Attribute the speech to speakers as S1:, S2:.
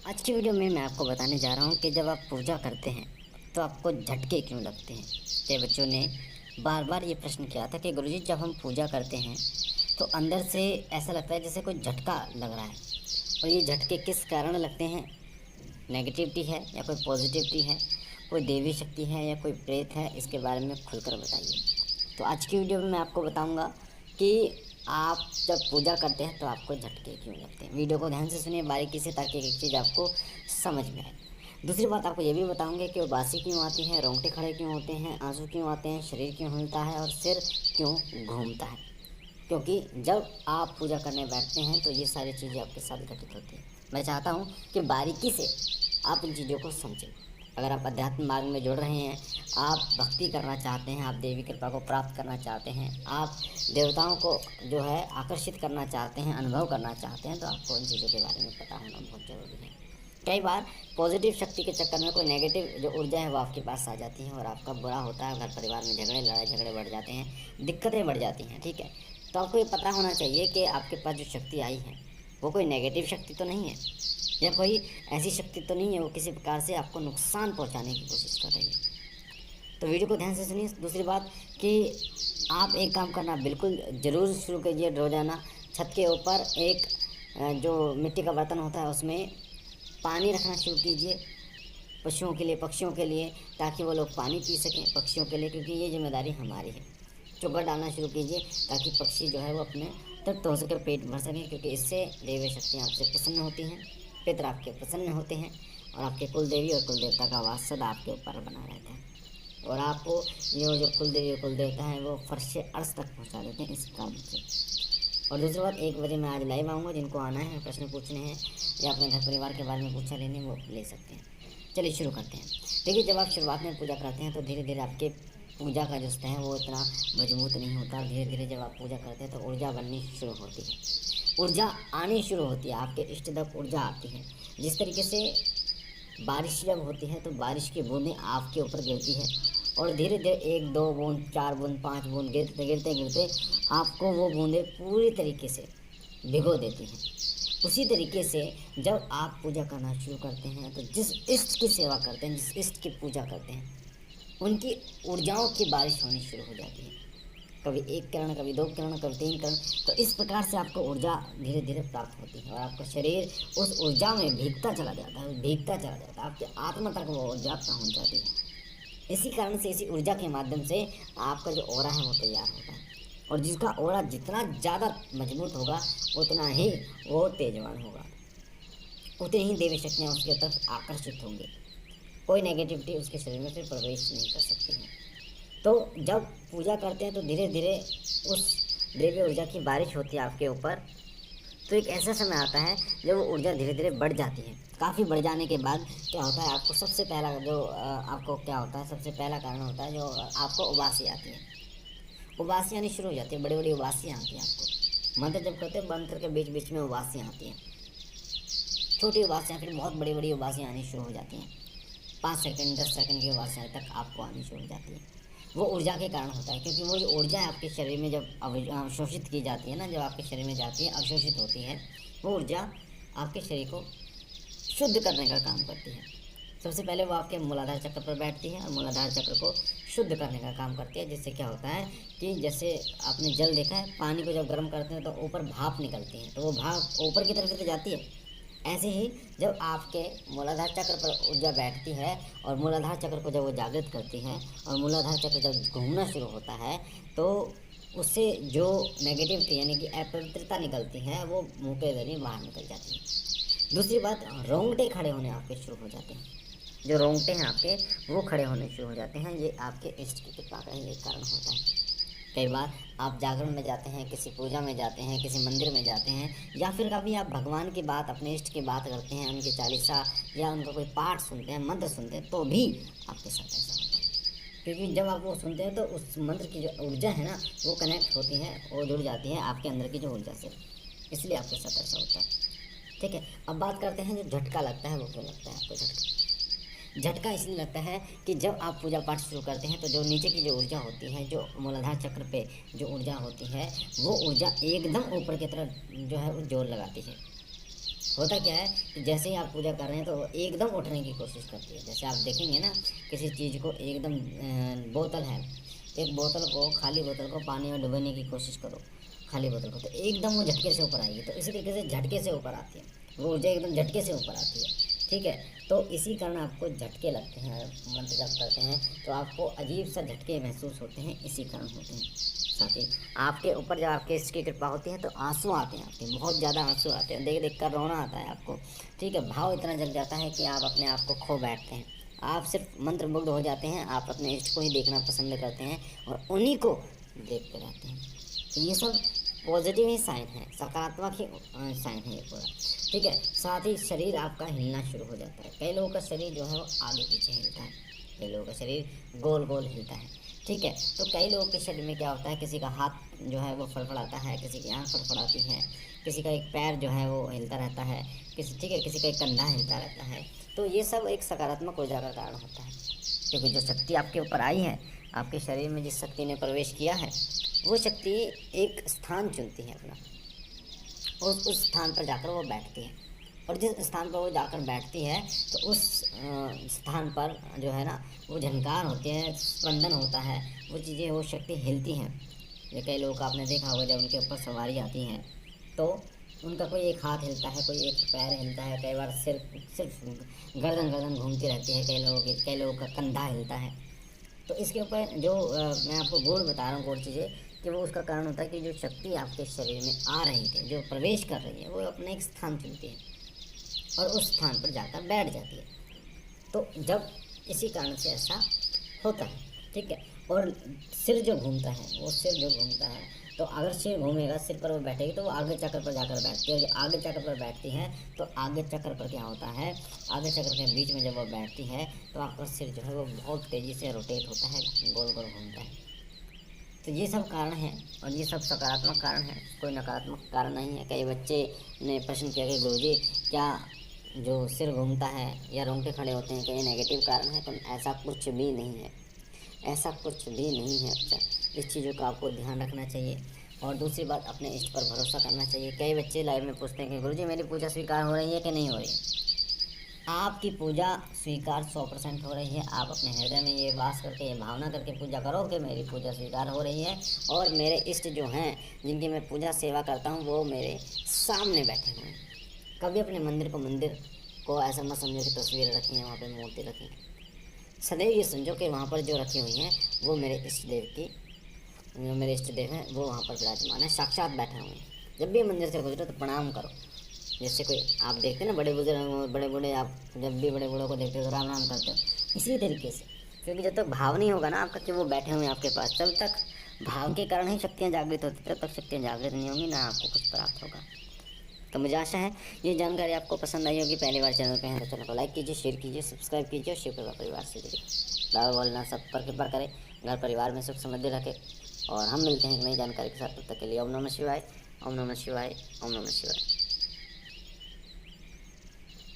S1: आज की वीडियो में मैं आपको बताने जा रहा हूँ कि जब आप पूजा करते हैं तो आपको झटके क्यों लगते हैं। कई बच्चों ने बार बार ये प्रश्न किया था कि गुरुजी जब हम पूजा करते हैं तो अंदर से ऐसा लगता है जैसे कोई झटका लग रहा है, और ये झटके किस कारण लगते हैं। नेगेटिविटी है या कोई पॉजिटिविटी है, कोई देवी शक्ति है या कोई प्रेत है, इसके बारे में खुलकर बताइए। तो आज की वीडियो में मैं आपको बताऊंगा कि आप जब पूजा करते हैं तो आपको झटके क्यों लगते हैं। वीडियो को ध्यान से सुनिए बारीकी से, ताकि एक चीज़ आपको समझ में आए। दूसरी बात आपको ये भी बताऊंगे कि उबासी क्यों आती है, रोंगटे खड़े क्यों होते हैं, आंसू क्यों आते हैं, शरीर क्यों हिलता है और सिर क्यों घूमता है। क्योंकि जब आप पूजा करने बैठते हैं तो ये सारी चीज़ें आपके साथ घटित होती हैं। मैं चाहता हूँ कि बारीकी से आप इन चीज़ों को समझें। अगर आप अध्यात्म मार्ग में जुड़ रहे हैं, आप भक्ति करना चाहते हैं, आप देवी कृपा को प्राप्त करना चाहते हैं, आप देवताओं को जो है आकर्षित करना चाहते हैं, अनुभव करना चाहते हैं, तो आपको इन चीज़ों के बारे में पता होना बहुत ज़रूरी है। कई बार पॉजिटिव शक्ति के चक्कर में कोई नेगेटिव जो ऊर्जा है वो आपके पास आ जाती है और आपका बुरा होता है। घर परिवार में झगड़े, लड़ाई झगड़े बढ़ जाते हैं, दिक्कतें बढ़ जाती हैं। ठीक है, तो आपको ये पता होना चाहिए कि आपके पास जो शक्ति आई है वो कोई नेगेटिव शक्ति तो नहीं है, या कोई ऐसी शक्ति तो नहीं है वो किसी प्रकार से आपको नुकसान पहुंचाने की कोशिश कर रही है। तो वीडियो को ध्यान से सुनिए। दूसरी बात कि आप एक काम करना बिल्कुल ज़रूर शुरू कीजिए। रोज़ाना छत के ऊपर एक जो मिट्टी का बर्तन होता है उसमें पानी रखना शुरू कीजिए, पशुओं के लिए, पक्षियों के लिए, ताकि वो लोग पानी पी सकें। पक्षियों के लिए, क्योंकि ये जिम्मेदारी हमारी है। चोकर डालना शुरू कीजिए ताकि पक्षी जो है वो अपने तृप्त हो सके, पेट भर सकें, क्योंकि इससे देवी शक्तियाँ आपसे प्रसन्न होती हैं, पितर आपके प्रसन्न होते हैं, और आपके कुल देवी और कुल देवता का वास सदा आपके ऊपर बना रहता है। और आपको जो कुल देवी और कुल देवता हैं वो फर्श से अर्श तक पहुँचा देते हैं इस काम से। और दूसरी बात, 1 बजे मैं आज लाइव आऊँगा। जिनको आना है, प्रश्न पूछने हैं या अपने घर परिवार के बारे में पूछा लेने, वो ले सकते हैं। चलिए शुरू करते हैं। देखिए, जब आप शुरुआत में पूजा करते हैं तो धीरे धीरे आपके पूजा का जो स्तर है वो इतना मजबूत नहीं होता। धीरे धीरे जब आप पूजा करते हैं तो ऊर्जा बननी शुरू होती है, ऊर्जा आनी शुरू होती है, आपके इष्ट तक ऊर्जा आती है। जिस तरीके से बारिश जब होती है तो बारिश की बूंदें आपके ऊपर गिरती है, और धीरे धीरे 1 2 बूंद, 4 बूंद, 5 बूंद गिरते गिरते गिरते आपको वो बूंदें पूरी तरीके से भिगो देती हैं। उसी तरीके से जब आप पूजा करना शुरू करते हैं तो जिस इष्ट की सेवा करते हैं, जिस इष्ट की पूजा करते हैं, उनकी ऊर्जाओं की बारिश होनी शुरू हो जाती है। कभी 1 किरण, कभी 2 किरण, कभी 3 किरण। तो इस प्रकार से आपको ऊर्जा धीरे धीरे प्राप्त होती है और आपका शरीर उस ऊर्जा में भीगता चला जाता है, भीगता चला जाता है, आपकी आत्मा तक वो ऊर्जा पहुँच जाती है। इसी कारण से, इसी ऊर्जा के माध्यम से आपका जो ऑरा है वो तैयार होता है, और जिसका ऑरा जितना ज़्यादा मजबूत होगा उतना ही वो तेजवान होगा, उतनी ही देवी शक्तियाँ उसके तरफ आकर्षित होंगी। कोई नेगेटिविटी उसके शरीर में फिर प्रवेश नहीं कर सकती है। तो जब पूजा करते हैं तो धीरे धीरे उस देवी ऊर्जा की बारिश होती है आपके ऊपर। तो एक ऐसा समय आता है जब वो ऊर्जा धीरे धीरे बढ़ जाती है। काफ़ी बढ़ जाने के बाद क्या होता है, आपको सबसे पहला जो आपको क्या होता है, सबसे पहला कारण होता है जो आपको उबासी आती है। उबासी आनी शुरू हो जाती है, बड़ी बड़ी उबासियाँ आती हैं आपको। मंत्र जब करते हैं, मंत्र के बीच बीच में उबासियाँ आती हैं, छोटी उबासियाँ, फिर बहुत बड़ी बड़ी उबासियाँ आनी शुरू हो जाती हैं। 5 सेकंड, 10 सेकंड की उबासियाँ तक आपको आनी शुरू हो जाती है। वो ऊर्जा के कारण होता है, क्योंकि वो जो ऊर्जा है आपके शरीर में जब अवशोषित की जाती है ना, जब आपके शरीर में जाती है, अवशोषित होती है, वो ऊर्जा आपके शरीर को शुद्ध करने का काम करती है। सबसे पहले वो आपके मूलाधार चक्र पर बैठती है और मूलाधार चक्र को शुद्ध करने का काम करती है। जिससे क्या होता है कि जैसे आपने जल देखा है, पानी को जब गर्म करते हैं तो ऊपर भाप निकलती है, तो वो भाप ऊपर की तरफ से जाती है। ऐसे ही जब आपके मूलाधार चक्र पर ऊर्जा बैठती है और मूलाधार चक्र को जब वो जागृत करती है और मूलाधार चक्र जब घूमना शुरू होता है, तो उससे जो नेगेटिविटी यानी कि अपवित्रता निकलती है वो मुँह के जरिए बाहर निकल जाती है। दूसरी बात, रोंगटे खड़े होने आपके शुरू हो जाते हैं। जो रोंगटे हैं आपके वो खड़े होने शुरू हो जाते हैं, ये आपके इष्ट की कृपा का ही एक कारण होता है। कई बार आप जागरण में जाते हैं, किसी पूजा में जाते हैं, किसी मंदिर में जाते हैं, या फिर कभी आप भगवान की बात, अपने इष्ट की बात करते हैं, उनकी चालीसा या उनका कोई पाठ सुनते हैं, मंत्र सुनते हैं, तो भी आपके साथ ऐसा होता है। क्योंकि जब आप वो सुनते हैं तो उस मंत्र की जो ऊर्जा है ना वो कनेक्ट होती है और जुड़ जाती है आपके अंदर की जो ऊर्जा से, इसलिए आपके साथ ऐसा होता है। ठीक है, अब बात करते हैं जो झटका लगता है वो क्यों लगता है आपको झटका। झटका इसलिए लगता है कि जब आप पूजा पाठ शुरू करते हैं तो जो नीचे की जो ऊर्जा होती है, जो मूलाधार चक्र पे जो ऊर्जा होती है, वो ऊर्जा एकदम ऊपर की तरफ जो है वो जोर लगाती है। होता क्या है कि जैसे ही आप पूजा कर रहे हैं तो एकदम उठने की कोशिश करती है। जैसे आप देखेंगे ना, किसी चीज़ को एकदम बोतल है, एक बोतल को, खाली बोतल को पानी में डुबोने की कोशिश करो, खाली बोतल को, तो एकदम वो झटके से ऊपर आएगी। तो इसी तरीके से झटके से ऊपर आती है वो ऊर्जा, एकदम झटके से ऊपर आती है। ठीक है, तो इसी कारण आपको झटके लगते हैं, मंत्र जप करते हैं तो आपको अजीब सा झटके महसूस होते हैं, इसी कारण होते हैं। साथ ही आपके ऊपर जब आपके इसकी कृपा होती है तो आंसू आते हैं आपके, बहुत ज़्यादा आंसू आते हैं, देख देख कर रोना आता है आपको। ठीक है, भाव इतना जग जाता है कि आप अपने आप को खो बैठते हैं, आप सिर्फ मंत्रमुग्ध हो जाते हैं, आप अपने इष्ट को ही देखना पसंद करते हैं और उन्हीं को देखते रहते हैं। तो ये सब पॉजिटिव ही साइन है, सकारात्मक ही साइन है ये पूरा। ठीक है, साथ ही शरीर आपका हिलना शुरू हो जाता है। कई लोगों का शरीर जो है वो आगे पीछे हिलता है, कई लोगों का शरीर गोल गोल हिलता है। ठीक है, तो कई लोगों के शरीर में क्या होता है, किसी का हाथ जो है वो फड़फड़ाता है, किसी की आँख फड़फड़ाती है, किसी का एक पैर जो है वो हिलता रहता है, ठीक है, किसी का एक कंधा हिलता रहता है। तो ये सब एक सकारात्मक ऊर्जा का कारण होता है, क्योंकि जो शक्ति आपके ऊपर आई है, आपके शरीर में जिस शक्ति ने प्रवेश किया है, वो शक्ति एक स्थान चुनती है अपना, और उस स्थान पर जाकर वो बैठती है। और जिस स्थान पर वो जाकर बैठती है तो उस स्थान पर जो है ना वो झनकार होते हैं, स्पंदन होता है, वो चीज़ें, वो शक्ति हिलती हैं। ये कई लोगों का आपने देखा होगा, जब उनके ऊपर सवारी आती हैं तो उनका कोई एक हाथ हिलता है, कोई एक पैर हिलता है, कई बार सिर्फ गर्दन गर्दन घूमती रहती है कई लोगों का कंधा हिलता है। तो इसके ऊपर जो मैं आपको गुण बता रहा हूँ, गुण चीज़ें, कि वो उसका कारण होता है कि जो शक्ति आपके शरीर में आ रही थी, जो प्रवेश कर रही है, वो अपने एक स्थान चुनती है और उस स्थान पर जाकर बैठ जाती है। तो जब इसी कारण से ऐसा होता है। ठीक है, और सिर जो घूमता है, वो सिर जो घूमता है, तो अगर सिर घूमेगा, सिर पर वो बैठेगी तो वो आगे चक्र पर जाकर बैठती है, और जब आगे चक्र पर बैठती है तो आगे चक्र पर क्या होता है, आगे चक्र के बीच में जब वो बैठती है तो आपका सिर जो है वो बहुत तेज़ी से रोटेट होता है, गोल गोल घूमता है। तो ये सब कारण हैं, और ये सब सकारात्मक कारण हैं, कोई नकारात्मक कारण नहीं है। कई बच्चे ने प्रश्न किया कि गुरुजी क्या जो सिर घूमता है या रोंगटे खड़े होते हैं, कहीं नेगेटिव कारण है? तो ऐसा कुछ भी नहीं है, ऐसा कुछ भी नहीं है। अच्छा, इस चीज़ों का आपको ध्यान रखना चाहिए। और दूसरी बात, अपने इष्ट पर भरोसा करना चाहिए। कई बच्चे लाइव में पूछते हैं कि गुरुजी मेरी पूजा स्वीकार हो रही है कि नहीं हो रही है? आपकी पूजा स्वीकार 100% हो रही है। आप अपने हृदय में ये वास करके, ये भावना करके पूजा करो कि मेरी पूजा स्वीकार हो रही है, और मेरे इष्ट जो हैं, जिनकी मैं पूजा सेवा करता हूँ, वो मेरे सामने बैठे हुए हैं। कभी अपने मंदिर को ऐसा मत समझो कि तस्वीरें रखी हैं, वहाँ पे मूर्ति रखी है। सदैव ये समझो कि वहाँ पर जो रखी हुई हैं वो मेरे इष्ट देव की, जो मेरे इष्ट देव हैं वो वहाँ पर विराजमान है, साक्षात बैठे हुए हैं। जब भी मंदिर से गुजरो तो प्रणाम करो। जैसे कोई आप देखते हैं ना, बड़े बुजुर्ग, बड़े बूढ़े, आप जब भी बड़े बूढ़ों को देखते हो तो राम राम करते हो, इसी तरीके से। क्योंकि जब तक भाव नहीं होगा ना आपका कि वो बैठे हुए हैं आपके पास, तब तक भाव के कारण ही शक्तियाँ जागृत होती, तब तक शक्तियाँ जागृत नहीं होंगी, ना आपको कुछ प्राप्त होगा। तो मुझे आशा है ये जानकारी आपको पसंद आई होगी। पहली बार चैनल पे हैं तो चैनल को लाइक कीजिए, शेयर कीजिए, सब्सक्राइब कीजिए, और शिव कृपा परिवार से जुड़िए। बाबा बोलना सब पर कृपा करें, घर परिवार में सुख समृद्धि रखे, और हम मिलते हैं एक नई जानकारी के साथ। तब तक के लिए ओम नमः शिवाय, ओम नमः शिवाय, ओम नमः शिवाय।